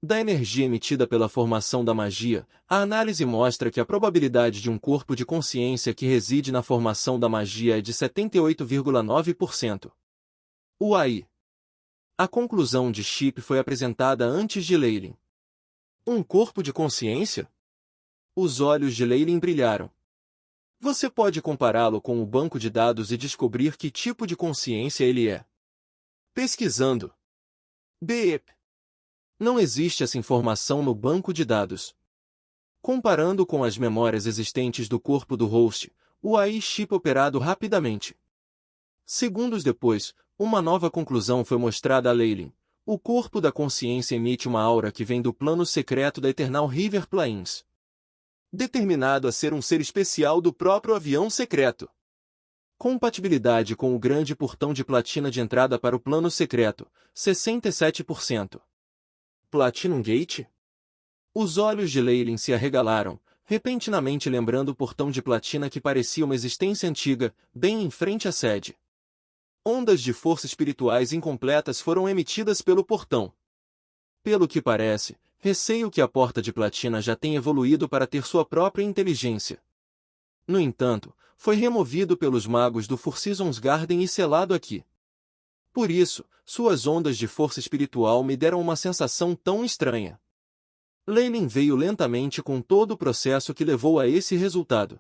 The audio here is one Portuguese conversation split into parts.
Da energia emitida pela formação da magia, a análise mostra que a probabilidade de um corpo de consciência que reside na formação da magia é de 78,9%. UAI. A conclusão de Chip foi apresentada antes de Leylin. Um corpo de consciência? Os olhos de Leylin brilharam. Você pode compará-lo com o banco de dados e descobrir que tipo de consciência ele é. Pesquisando. BEP. Não existe essa informação no banco de dados. Comparando com as memórias existentes do corpo do host, o AI chip operado rapidamente. Segundos depois, uma nova conclusão foi mostrada a Leylin. O corpo da consciência emite uma aura que vem do plano secreto da Eternal River Plains. Determinado a ser um ser especial do próprio avião secreto. Compatibilidade com o grande portão de platina de entrada para o plano secreto, 67%. Platinum Gate? Os olhos de Leylin se arregalaram, repentinamente lembrando o portão de platina que parecia uma existência antiga, bem em frente à sede. Ondas de força espirituais incompletas foram emitidas pelo portão. Pelo que parece, receio que a porta de platina já tenha evoluído para ter sua própria inteligência. No entanto, foi removido pelos magos do Four Seasons Garden e selado aqui. Por isso, suas ondas de força espiritual me deram uma sensação tão estranha. Leylin veio lentamente com todo o processo que levou a esse resultado.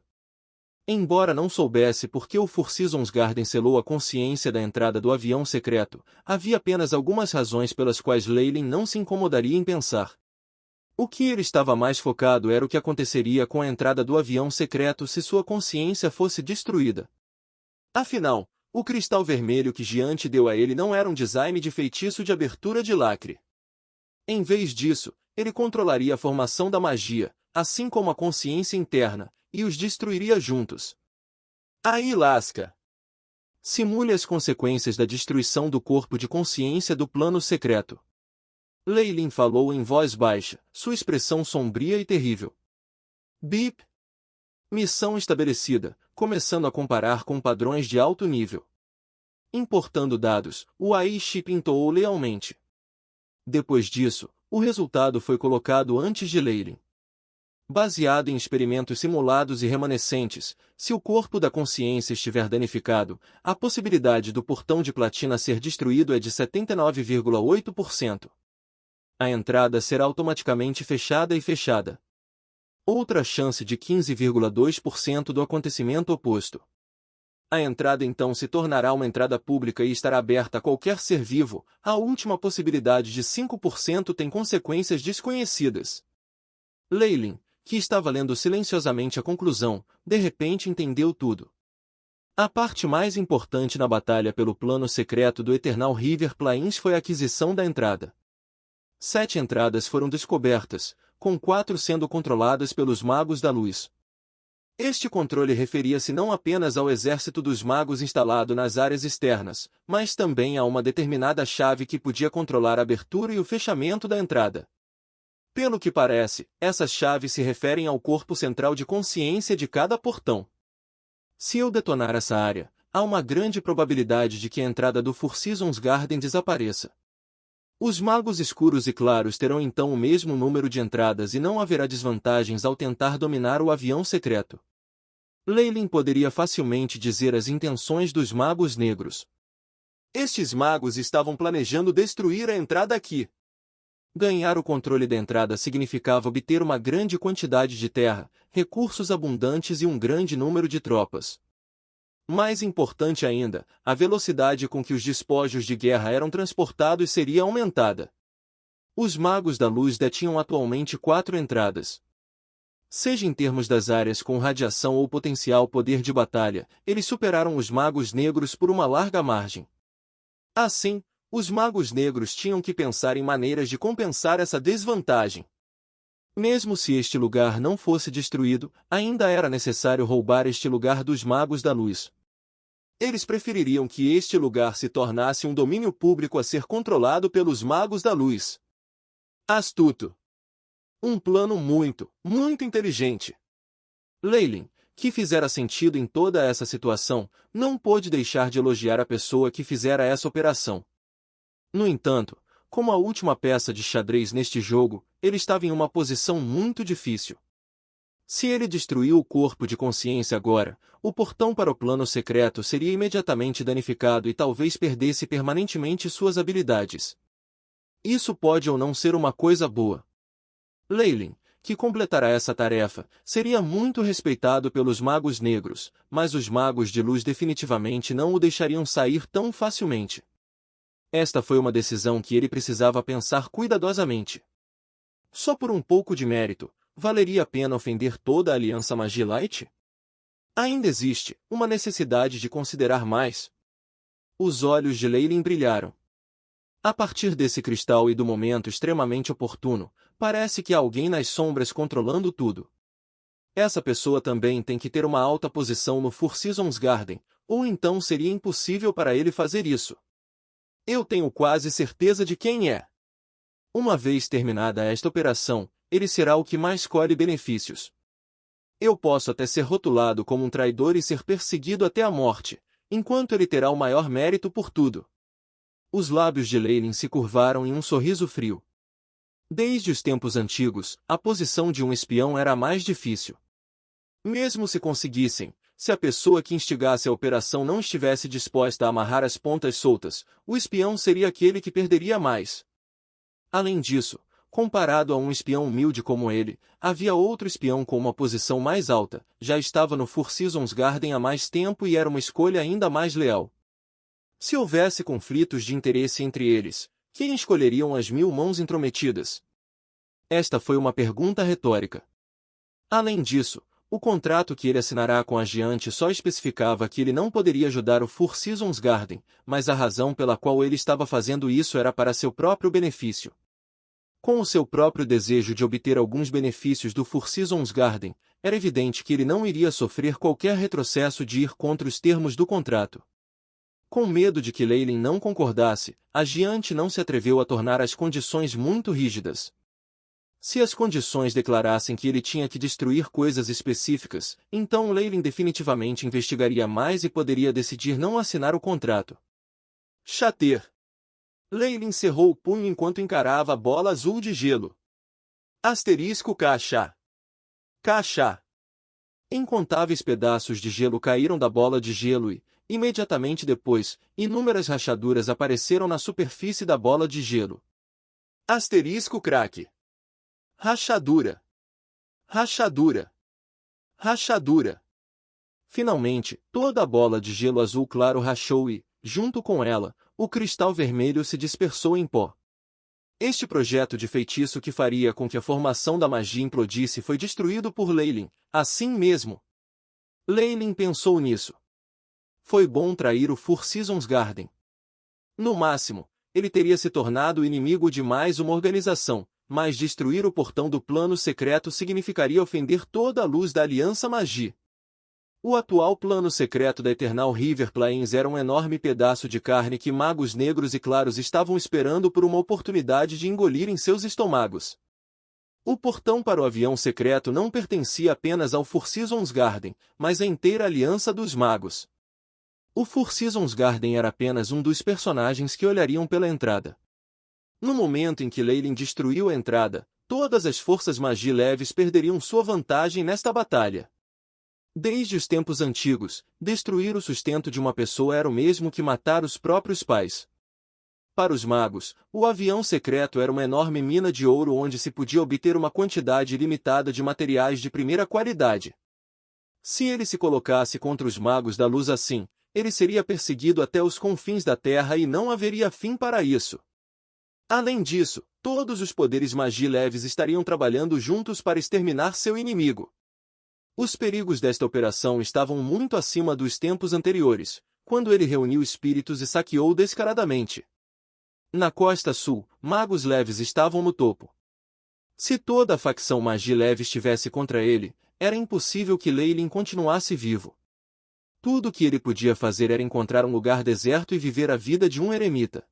Embora não soubesse por que o Four Seasons Garden selou a consciência da entrada do avião secreto, havia apenas algumas razões pelas quais Leylin não se incomodaria em pensar. O que ele estava mais focado era o que aconteceria com a entrada do avião secreto se sua consciência fosse destruída. Afinal, o cristal vermelho que Giante deu a ele não era um design de feitiço de abertura de lacre. Em vez disso, ele controlaria a formação da magia, assim como a consciência interna, e os destruiria juntos. Aí lasca! Simule as consequências da destruição do corpo de consciência do plano secreto. Leylin falou em voz baixa, sua expressão sombria e terrível. Bip! Missão estabelecida, começando a comparar com padrões de alto nível. Importando dados, o AI chip entoou lealmente. Depois disso, o resultado foi colocado antes de Leylin. Baseado em experimentos simulados e remanescentes, se o corpo da consciência estiver danificado, a possibilidade do portão de platina ser destruído é de 79,8%. A entrada será automaticamente fechada e fechada. Outra chance de 15,2% do acontecimento oposto. A entrada então se tornará uma entrada pública e estará aberta a qualquer ser vivo. A última possibilidade de 5% tem consequências desconhecidas. Leylin, que estava lendo silenciosamente a conclusão, de repente entendeu tudo. A parte mais importante na batalha pelo plano secreto do Eternal River Plains foi a aquisição da entrada. 7 entradas foram descobertas, com 4 sendo controladas pelos Magos da Luz. Este controle referia-se não apenas ao exército dos magos instalado nas áreas externas, mas também a uma determinada chave que podia controlar a abertura e o fechamento da entrada. Pelo que parece, essas chaves se referem ao corpo central de consciência de cada portão. Se eu detonar essa área, há uma grande probabilidade de que a entrada do Four Seasons Garden desapareça. Os magos escuros e claros terão então o mesmo número de entradas e não haverá desvantagens ao tentar dominar o avião secreto. Leylin poderia facilmente dizer as intenções dos magos negros. Estes magos estavam planejando destruir a entrada aqui. Ganhar o controle da entrada significava obter uma grande quantidade de terra, recursos abundantes e um grande número de tropas. Mais importante ainda, a velocidade com que os despojos de guerra eram transportados seria aumentada. Os Magos da Luz detinham atualmente 4 entradas. Seja em termos das áreas com radiação ou potencial poder de batalha, eles superaram os Magos Negros por uma larga margem. Assim, os Magos Negros tinham que pensar em maneiras de compensar essa desvantagem. Mesmo se este lugar não fosse destruído, ainda era necessário roubar este lugar dos Magos da Luz. Eles prefeririam que este lugar se tornasse um domínio público a ser controlado pelos Magos da Luz. Astuto. Um plano muito, muito inteligente. Leylin, que fizera sentido em toda essa situação, não pôde deixar de elogiar a pessoa que fizera essa operação. No entanto, como a última peça de xadrez neste jogo, ele estava em uma posição muito difícil. Se ele destruiu o corpo de consciência agora, o portão para o plano secreto seria imediatamente danificado e talvez perdesse permanentemente suas habilidades. Isso pode ou não ser uma coisa boa. Leyline, que completará essa tarefa, seria muito respeitado pelos magos negros, mas os magos de luz definitivamente não o deixariam sair tão facilmente. Esta foi uma decisão que ele precisava pensar cuidadosamente. Só por um pouco de mérito, valeria a pena ofender toda a Aliança Magilight? Ainda existe uma necessidade de considerar mais. Os olhos de Leyline brilharam. A partir desse cristal e do momento extremamente oportuno, parece que há alguém nas sombras controlando tudo. Essa pessoa também tem que ter uma alta posição no Four Seasons Garden, ou então seria impossível para ele fazer isso. Eu tenho quase certeza de quem é. Uma vez terminada esta operação, ele será o que mais colhe benefícios. Eu posso até ser rotulado como um traidor e ser perseguido até a morte, enquanto ele terá o maior mérito por tudo. Os lábios de Leyline se curvaram em um sorriso frio. Desde os tempos antigos, a posição de um espião era a mais difícil. Mesmo se conseguissem, se a pessoa que instigasse a operação não estivesse disposta a amarrar as pontas soltas, o espião seria aquele que perderia mais. Além disso, comparado a um espião humilde como ele, havia outro espião com uma posição mais alta, já estava no Four Seasons Garden há mais tempo e era uma escolha ainda mais leal. Se houvesse conflitos de interesse entre eles, quem escolheriam as 1000 mãos intrometidas? Esta foi uma pergunta retórica. Além disso, o contrato que ele assinará com a Giante só especificava que ele não poderia ajudar o Four Seasons Garden, mas a razão pela qual ele estava fazendo isso era para seu próprio benefício. Com o seu próprio desejo de obter alguns benefícios do Four Seasons Garden, era evidente que ele não iria sofrer qualquer retrocesso de ir contra os termos do contrato. Com medo de que Leyline não concordasse, a Giante não se atreveu a tornar as condições muito rígidas. Se as condições declarassem que ele tinha que destruir coisas específicas, então Leyline definitivamente investigaria mais e poderia decidir não assinar o contrato. Shatter. Leyline cerrou o punho enquanto encarava a bola azul de gelo. Asterisco Caixa. Caixa. Incontáveis pedaços de gelo caíram da bola de gelo e, imediatamente depois, inúmeras rachaduras apareceram na superfície da bola de gelo. Asterisco craque. Rachadura. Rachadura. Rachadura. Finalmente, toda a bola de gelo azul claro rachou e, junto com ela, o cristal vermelho se dispersou em pó. Este projeto de feitiço que faria com que a formação da magia implodisse foi destruído por Leyline, assim mesmo. Leyline pensou nisso. Foi bom trair o Four Seasons Garden. No máximo, ele teria se tornado o inimigo de mais uma organização, mas destruir o portão do plano secreto significaria ofender toda a luz da Aliança Magie. O atual plano secreto da Eternal River Plains era um enorme pedaço de carne que magos negros e claros estavam esperando por uma oportunidade de engolir em seus estômagos. O portão para o avião secreto não pertencia apenas ao Four Seasons Garden, mas à inteira Aliança dos Magos. O Four Seasons Garden era apenas um dos personagens que olhariam pela entrada. No momento em que Leyline destruiu a entrada, todas as forças magie leves perderiam sua vantagem nesta batalha. Desde os tempos antigos, destruir o sustento de uma pessoa era o mesmo que matar os próprios pais. Para os magos, o avião secreto era uma enorme mina de ouro onde se podia obter uma quantidade ilimitada de materiais de primeira qualidade. Se ele se colocasse contra os magos da luz assim, ele seria perseguido até os confins da terra e não haveria fim para isso. Além disso, todos os poderes magie leves estariam trabalhando juntos para exterminar seu inimigo. Os perigos desta operação estavam muito acima dos tempos anteriores, quando ele reuniu espíritos e saqueou descaradamente. Na costa sul, magos leves estavam no topo. Se toda a facção magie leve estivesse contra ele, era impossível que Leyline continuasse vivo. Tudo o que ele podia fazer era encontrar um lugar deserto e viver a vida de um eremita.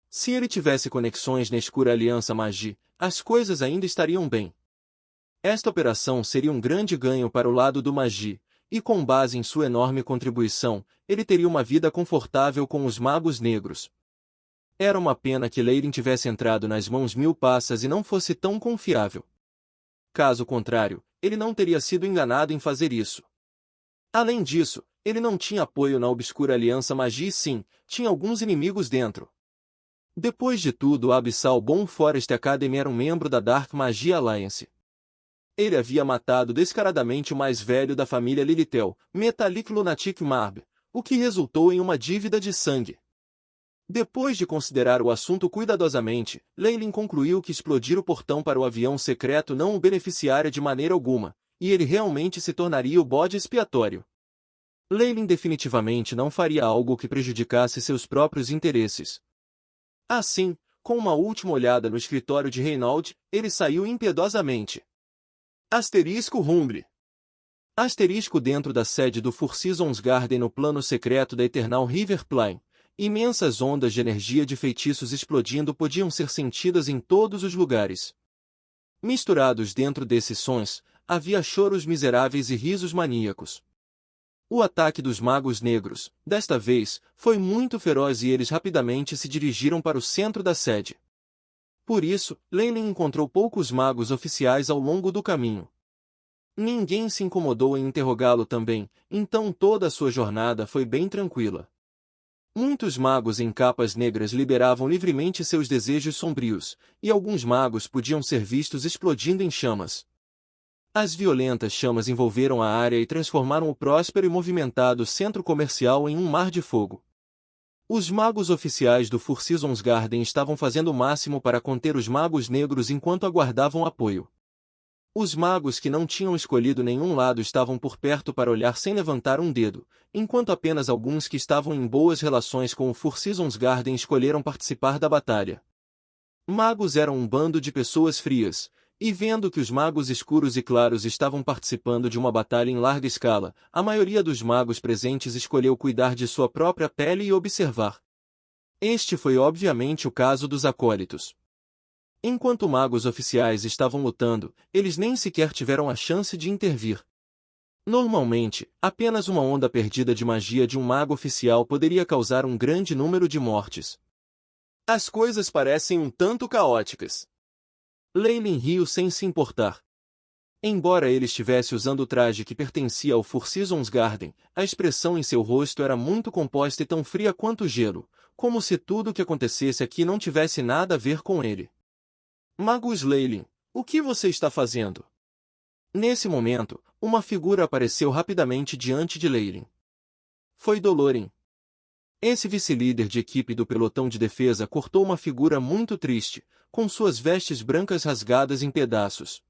Se ele tivesse conexões na escura Aliança Magie, as coisas ainda estariam bem. Esta operação seria um grande ganho para o lado do Magie, e com base em sua enorme contribuição, ele teria uma vida confortável com os magos negros. Era uma pena que Leyland tivesse entrado nas mãos mil passas e não fosse tão confiável. Caso contrário, ele não teria sido enganado em fazer isso. Além disso, ele não tinha apoio na obscura Aliança Magia e sim, tinha alguns inimigos dentro. Depois de tudo, a Abyssal Bomb Forest Academy era um membro da Dark Magia Alliance. Ele havia matado descaradamente o mais velho da família Lilithel, Metalik Lunatic Marb, o que resultou em uma dívida de sangue. Depois de considerar o assunto cuidadosamente, Leyland concluiu que explodir o portão para o avião secreto não o beneficiaria de maneira alguma, e ele realmente se tornaria o bode expiatório. Leyland definitivamente não faria algo que prejudicasse seus próprios interesses. Assim, com uma última olhada no escritório de Reynald, ele saiu impiedosamente. Asterisco Rumble. Asterisco dentro da sede do Four Seasons Garden no plano secreto da Eternal River Plain. Imensas ondas de energia de feitiços explodindo podiam ser sentidas em todos os lugares. Misturados dentro desses sons, havia choros miseráveis e risos maníacos. O ataque dos magos negros, desta vez, foi muito feroz e eles rapidamente se dirigiram para o centro da sede. Por isso, Leyland encontrou poucos magos oficiais ao longo do caminho. Ninguém se incomodou em interrogá-lo também, então toda a sua jornada foi bem tranquila. Muitos magos em capas negras liberavam livremente seus desejos sombrios, e alguns magos podiam ser vistos explodindo em chamas. As violentas chamas envolveram a área e transformaram o próspero e movimentado centro comercial em um mar de fogo. Os magos oficiais do Four Seasons Garden estavam fazendo o máximo para conter os magos negros enquanto aguardavam apoio. Os magos que não tinham escolhido nenhum lado estavam por perto para olhar sem levantar um dedo, enquanto apenas alguns que estavam em boas relações com o Four Seasons Garden escolheram participar da batalha. Magos eram um bando de pessoas frias, e vendo que os magos escuros e claros estavam participando de uma batalha em larga escala, a maioria dos magos presentes escolheu cuidar de sua própria pele e observar. Este foi obviamente o caso dos acólitos. Enquanto magos oficiais estavam lutando, eles nem sequer tiveram a chance de intervir. Normalmente, apenas uma onda perdida de magia de um mago oficial poderia causar um grande número de mortes. As coisas parecem um tanto caóticas. Leyland riu sem se importar. Embora ele estivesse usando o traje que pertencia ao Four Seasons Garden, a expressão em seu rosto era muito composta e tão fria quanto gelo, como se tudo o que acontecesse aqui não tivesse nada a ver com ele. Magus Leyland, o que você está fazendo? Nesse momento, uma figura apareceu rapidamente diante de Leyland. Foi Dolorin. Esse vice-líder de equipe do pelotão de defesa cortou uma figura muito triste, com suas vestes brancas rasgadas em pedaços.